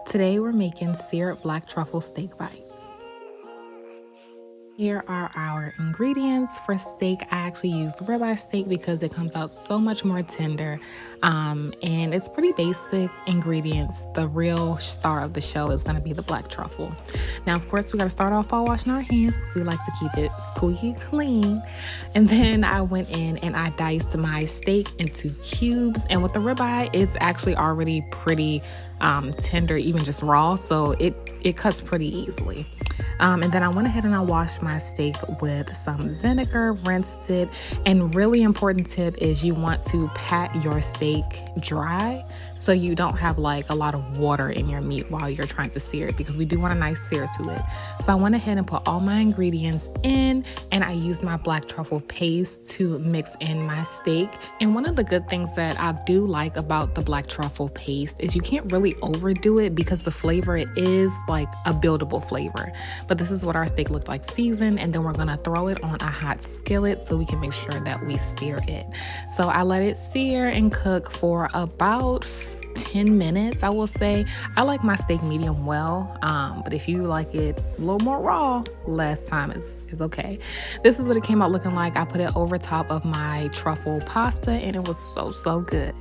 Today we're making seared black truffle steak bites. Here are our ingredients. For steak, I actually used ribeye steak because it comes out so much more tender, and it's pretty basic ingredients. The real star of the show is going to be the black truffle. Now, of course, we got to start off by washing our hands because we like to keep it squeaky clean. And then I went in and I diced my steak into cubes. And with the ribeye, it's actually already pretty tender, even just raw, so it cuts pretty easily. And then I went ahead and I washed my steak with some vinegar, rinsed it. And really important tip is you want to pat your steak dry so you don't have like a lot of water in your meat while you're trying to sear it, because we do want a nice sear to it. So I went ahead and put all my ingredients in, and I used my black truffle paste to mix in my steak. And one of the good things that I do like about the black truffle paste is you can't really overdo it because the flavor is like a buildable flavor. But this is what our steak looked like seasoned, and then we're gonna throw it on a hot skillet so we can make sure that we sear it. So I let it sear and cook for about 10 minutes, I will say. I like my steak medium well, but if you like it a little more raw, less time is okay. This is what it came out looking like. I put it over top of my truffle pasta, and it was so good.